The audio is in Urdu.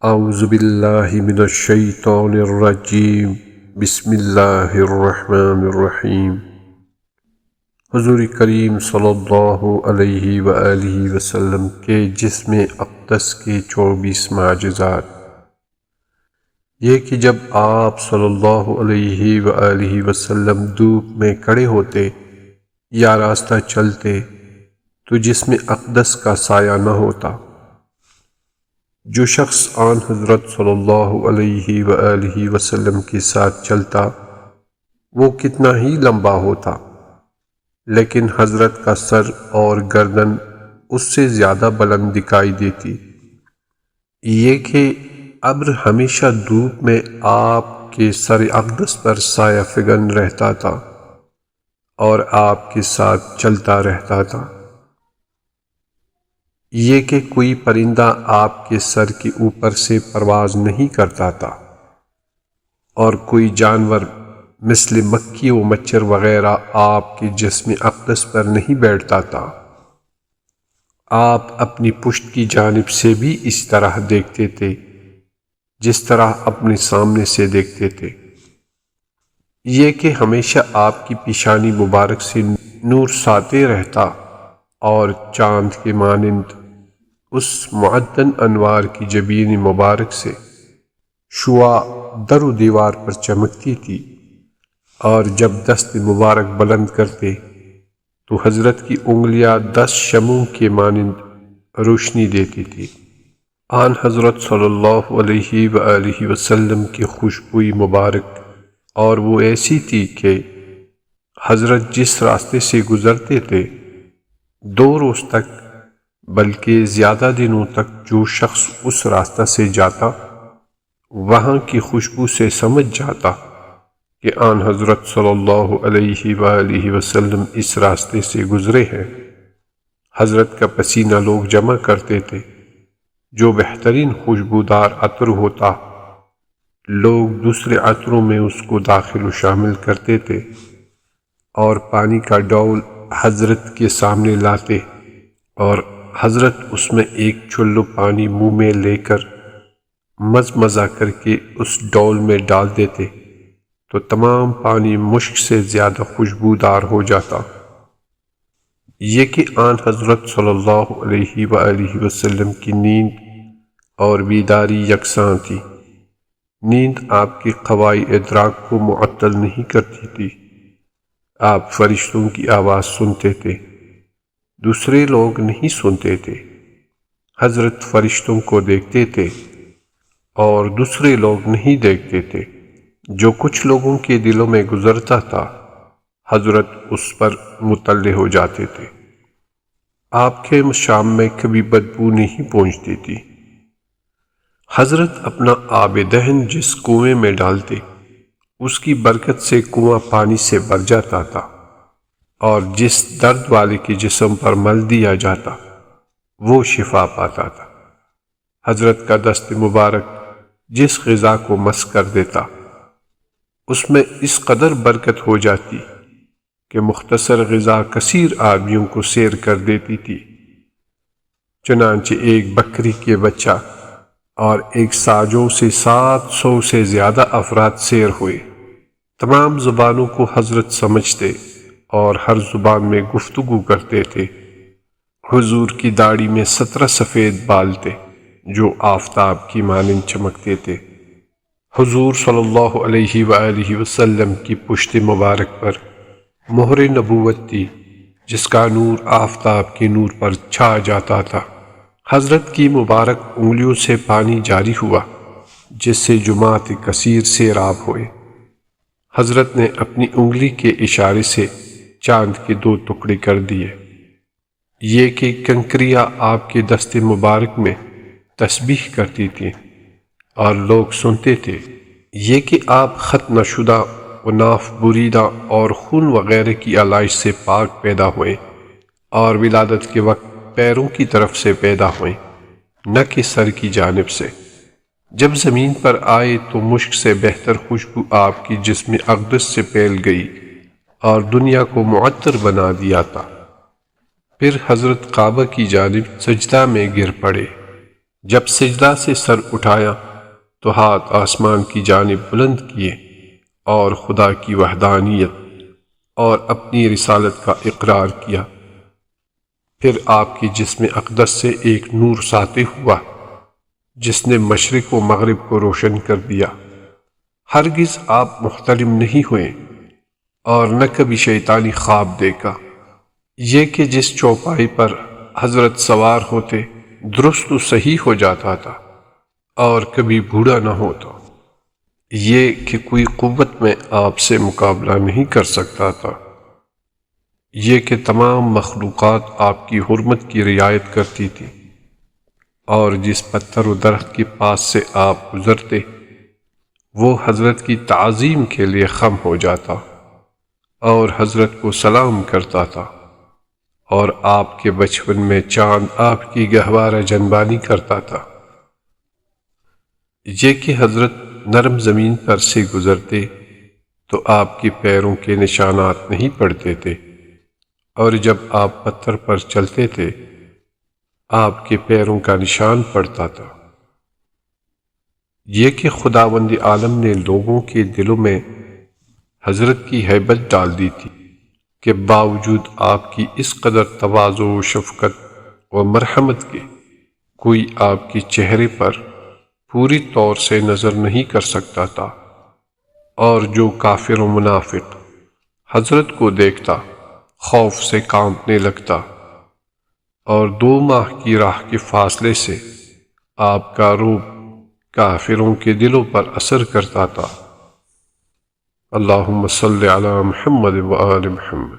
اعوذ باللہ من الشیطان الرجیم بسم اللہ الرحمن الرحیم۔ حضور کریم صلی اللہ علیہ وآلہ وسلم کے جسم اقدس کے 24 معجزات۔ یہ کہ جب آپ صلی اللہ علیہ وآلہ وسلم دھوپ میں کھڑے ہوتے یا راستہ چلتے تو جسم اقدس کا سایہ نہ ہوتا۔ جو شخص آن حضرت صلی اللہ علیہ وآلہ وسلم کے ساتھ چلتا وہ کتنا ہی لمبا ہوتا، لیکن حضرت کا سر اور گردن اس سے زیادہ بلند دکھائی دیتی۔ یہ کہ ابر ہمیشہ دھوپ میں آپ کے سر اقدس پر سایہ فگن رہتا تھا اور آپ کے ساتھ چلتا رہتا تھا۔ یہ کہ کوئی پرندہ آپ کے سر کے اوپر سے پرواز نہیں کرتا تھا، اور کوئی جانور مثل مکھی و مچھر وغیرہ آپ کے جسم اقدس پر نہیں بیٹھتا تھا۔ آپ اپنی پشت کی جانب سے بھی اس طرح دیکھتے تھے جس طرح اپنے سامنے سے دیکھتے تھے۔ یہ کہ ہمیشہ آپ کی پیشانی مبارک سے نور ساطع رہتا اور چاند کے مانند اس معدن انوار کی جبین مبارک سے شعاع در و دیوار پر چمکتی تھی، اور جب دست مبارک بلند کرتے تو حضرت کی انگلیاں 10 شمعوں کے مانند روشنی دیتی تھی۔ آن حضرت صلی اللہ علیہ وآلہ وسلم کی خوشبوئی مبارک اور وہ ایسی تھی کہ حضرت جس راستے سے گزرتے تھے 2 روز تک بلکہ زیادہ دنوں تک جو شخص اس راستہ سے جاتا وہاں کی خوشبو سے سمجھ جاتا کہ آن حضرت صلی اللہ علیہ وآلہ وسلم اس راستے سے گزرے ہیں۔ حضرت کا پسینہ لوگ جمع کرتے تھے، جو بہترین خوشبودار عطر ہوتا لوگ دوسرے عطروں میں اس کو داخل و شامل کرتے تھے، اور پانی کا ڈول حضرت کے سامنے لاتے اور حضرت اس میں ایک چلو پانی منہ میں لے کر مزمزہ کر کے اس ڈول میں ڈال دیتے تو تمام پانی مشک سے زیادہ خوشبودار ہو جاتا۔ یہ کہ آن حضرت صلی اللہ علیہ وآلہ وسلم کی نیند اور بیداری یکساں تھی۔ نیند آپ کے قوائی ادراک کو معطل نہیں کرتی تھی۔ آپ فرشتوں کی آواز سنتے تھے، دوسرے لوگ نہیں سنتے تھے۔ حضرت فرشتوں کو دیکھتے تھے اور دوسرے لوگ نہیں دیکھتے تھے۔ جو کچھ لوگوں کے دلوں میں گزرتا تھا حضرت اس پر مطلع ہو جاتے تھے۔ آپ کے شام میں کبھی بدبو نہیں پہنچتی تھی۔ حضرت اپنا آب دہن جس کنویں میں ڈالتے اس کی برکت سے کنواں پانی سے بھر جاتا تھا، اور جس درد والے کے جسم پر مل دیا جاتا وہ شفا پاتا تھا۔ حضرت کا دست مبارک جس غذا کو مس کر دیتا اس میں اس قدر برکت ہو جاتی کہ مختصر غذا کثیر آدمیوں کو سیر کر دیتی تھی۔ چنانچہ ایک بکری کے بچہ اور ایک ساجوں سے 700 سے زیادہ افراد سیر ہوئے۔ تمام زبانوں کو حضرت سمجھتے اور ہر زبان میں گفتگو کرتے تھے۔ حضور کی داڑھی میں 17 سفید بال تھے جو آفتاب کی مانند چمکتے تھے۔ حضور صلی اللہ علیہ وآلہ وسلم کی پشت مبارک پر مہر نبوت تھی جس کا نور آفتاب کے نور پر چھا جاتا تھا۔ حضرت کی مبارک انگلیوں سے پانی جاری ہوا جس سے جماعت کثیر سیراب ہوئے۔ حضرت نے اپنی انگلی کے اشارے سے چاند کے 2 ٹکڑے کر دیے۔ یہ کہ کنکریاں آپ کے دست مبارک میں تسبیح کرتی تھیں اور لوگ سنتے تھے۔ یہ کہ آپ ختنہ شدہ و ناف بریدہ اور خون وغیرہ کی علائش سے پاک پیدا ہوئے، اور ولادت کے وقت پیروں کی طرف سے پیدا ہوئے نہ کہ سر کی جانب سے۔ جب زمین پر آئے تو مشک سے بہتر خوشبو آپ کی جسم اقدس سے پھیل گئی اور دنیا کو معطر بنا دیا تھا۔ پھر حضرت کعبہ کی جانب سجدہ میں گر پڑے جب سجدہ سے سر اٹھایا تو ہاتھ آسمان کی جانب بلند کیے اور خدا کی وحدانیت اور اپنی رسالت کا اقرار کیا۔ پھر آپ کے جسم اقدس سے ایک نور ساطع ہوا جس نے مشرق و مغرب کو روشن کر دیا۔ ہرگز آپ محتلم نہیں ہوئے اور نہ کبھی شیطانی خواب دیکھا۔ یہ کہ جس چوپائی پر حضرت سوار ہوتے درست و صحیح ہو جاتا تھا اور کبھی بوڑھا نہ ہوتا۔ یہ کہ کوئی قوت میں آپ سے مقابلہ نہیں کر سکتا تھا۔ یہ کہ تمام مخلوقات آپ کی حرمت کی رعایت کرتی تھی، اور جس پتھر و درخت کے پاس سے آپ گزرتے وہ حضرت کی تعظیم کے لیے خم ہو جاتا اور حضرت کو سلام کرتا تھا، اور آپ کے بچپن میں چاند آپ کی گہوارہ جنبانی کرتا تھا۔ یہ کہ حضرت نرم زمین پر سے گزرتے تو آپ کے پیروں کے نشانات نہیں پڑتے تھے، اور جب آپ پتھر پر چلتے تھے آپ کے پیروں کا نشان پڑتا تھا۔ یہ کہ خداوند عالم نے لوگوں کے دلوں میں حضرت کی ہیبت ڈال دی تھی کہ باوجود آپ کی اس قدر تواضع و شفقت و مرحمت کے کوئی آپ کے چہرے پر پوری طور سے نظر نہیں کر سکتا تھا، اور جو کافر و منافق حضرت کو دیکھتا خوف سے کانپنے لگتا، اور 2 ماہ کی راہ کے فاصلے سے آپ کا روپ کافروں کے دلوں پر اثر کرتا تھا۔ اللہم صلی علی محمد و آل محمد۔